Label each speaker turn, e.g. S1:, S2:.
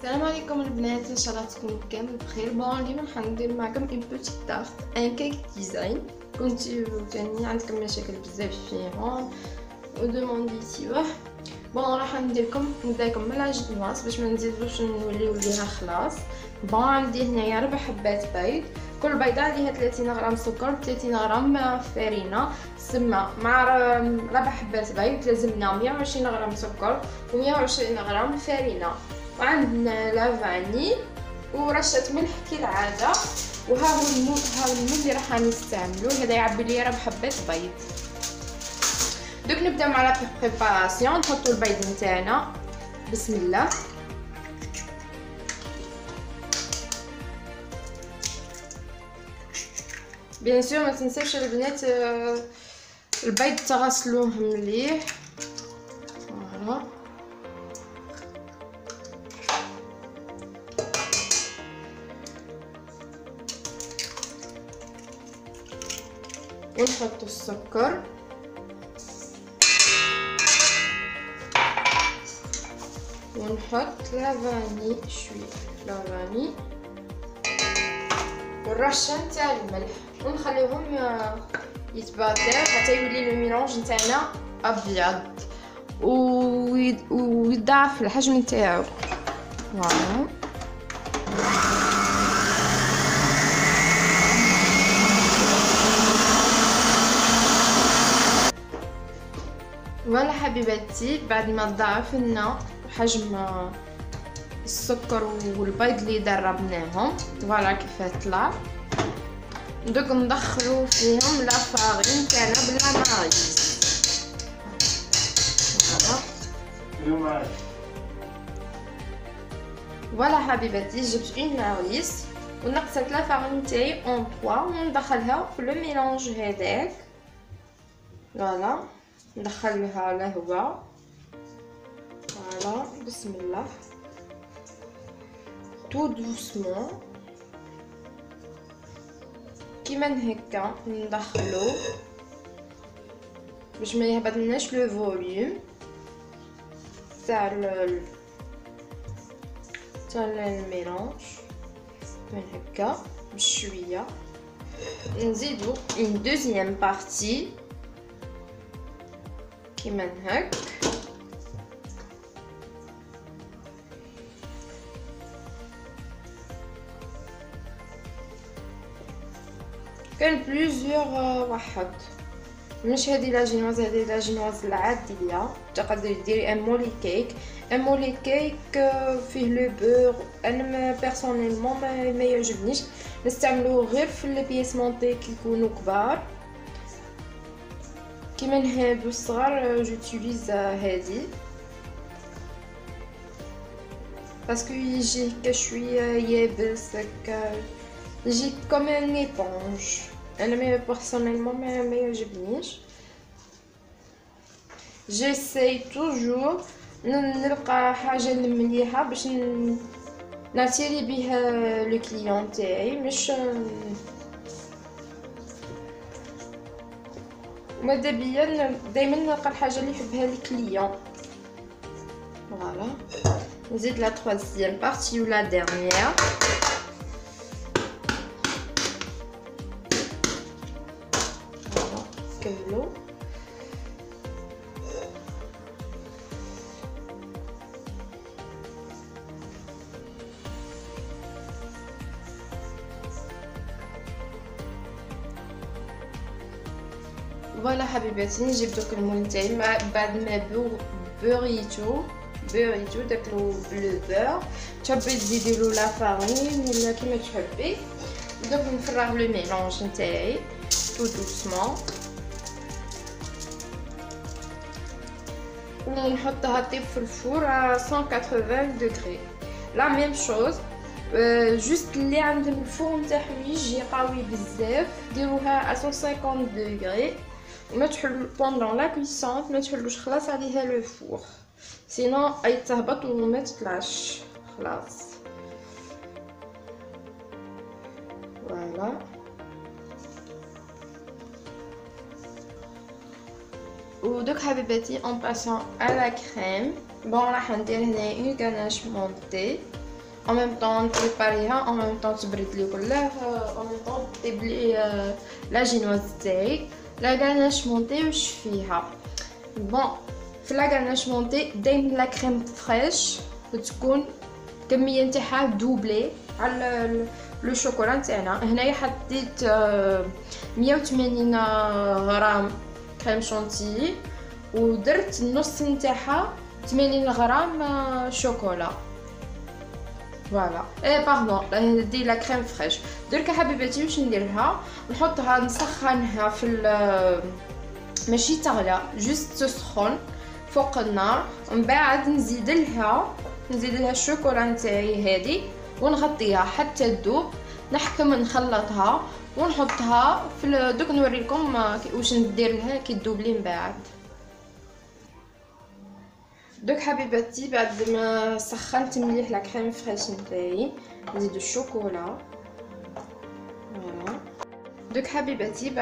S1: السلام عليكم البنات، ان شاء الله تكونوا كامل بخير. بون اليوم حندير معكم ان بوتيت تارت ان كيك ديزاين. كنتو تاني عندكم مشاكل بزاف فيهم ودومونديتيوه. بون راح نديركم نبداكم من العجينات باش ما نزيدوش نوليو ليها خلاص. بون عندي هنايا 4 حبات بيض، كل بيضه عليها 30 غرام سكر، 30 غرام فرينه سما، مع 4 حبات بيض لازمنا 120 غرام سكر و120 غرام فرينه، وعندنا لا فاني ورشه ملح كالعاده. وها هو المول اللي راح نستعملو، هذا يعبي لي 4 حبات بيض. دوك نبداو مع لا بريباراسيون. نحطو البيض نتاعنا بسم الله. بيان سور ما تنساوش البنات البيض تغسلوه مليح. فوالا ونحط السكر ونحط لافاني شويه لافاني والرشه نتاع الملح ونخليوهم يتبادر حتى يولي لو ميلونج نتاعنا ابيض ويضاعف الحجم نتاعو. فوالا ولا حبيباتي، بعد ما ضاعف لنا حجم السكر والبيض اللي دربناهم فوالا كيف طلع، دوك ندخلو فيهم لا فارين تاعنا بلا مايس. فوالا حبيباتي، جبت اون مايس ونقصت لا فارين تاعي اون 3 وندخلها في لو ميلونج هذاك. فوالا ندخلها لهوا. فوالا بسم الله تو دوسمون كيما هكا ندخلو باش ما يهبطلناش لو فوليوم تاع الميلونج. من هكا بشويه نزيدو اون دوزيام بارتي كيما هك. كان بليزيور واحد، مش هذه لاجينواز، هذه لاجينواز العاديه. تقدري ديري ان مولي كيك. ان مولي كيك فيه لو بور، انا بيرسونيلمون ما يعجبنيش، نستعملوه غير في لي بيس مونطي كيكونوا كبار كيما هادو الصغار. جوتيليز هادي باسكو يجي هكا شويه يابس هكا، يجي كوم ان ايبونج. انا ما بيرسونيلمون ما يعجبنيش. جيساي توجور نلقى حاجه مليحه باش ناتيري بها لو كليون تاعي، مش ماذا بيا دائما نلقى الحاجه اللي يحبها الكليون. فوالا نزيد لا troisième partie ou la dernière. كملوا. فوالا حبيباتي، نجيب دوك المول تاعي بعد ما بوريتو داك لو بور. تحبي تزيديلو لا فارين ولا كيما تحبي. دوك نفرغ لو ميلونج نتاعي تو دوسمون ونحطها طيب في الفور à 180 دوغري. لا ميم شوز جوست اللي عندهم الفور نتاعهم يجي قوي بزاف ديروها à 150 دوغري وما تحلو بوندون لا كويسون، ما تحلوش خلاص عليها لو فور سينو اي تهبط وما تطلعش خلاص. فوالا ودوك حبيباتي اون باسون على لا كريم. بون راح ندير هنا اون غاناش مونتي en même temps تبريباريها en même temps تبرد لي كله en même temps طيب لي لا جينواز تاعي. لا غاناش مونتي واش فيها بون في لا غاناش مونتي دايما لا كريم فريش وتكون الكميه نتاعها دوبلي على لو شوكولا نتاعنا. هنايا حطيت 180 غرام كريم شونتيي ودرت النص نتاعها 80 غرام شوكولا. فوالا باردون هذه لا كريم فريش. درك حبيباتي واش نديرها نحطها نسخنها في ماشي تغلى جوست تسخن فوق النار ومن بعد نزيد لها الشوكولا نتاعي هذه ونغطيها حتى تذوب. نحكم نخلطها ونحطها في دوك نوريكم واش ندير لها كي تذوب لي من بعد. دوك حبيباتي بعد ما سخنت مليح لا كريم فريش نتاعي نزيد الشوكولا. فوالا دوك حبيباتي بعد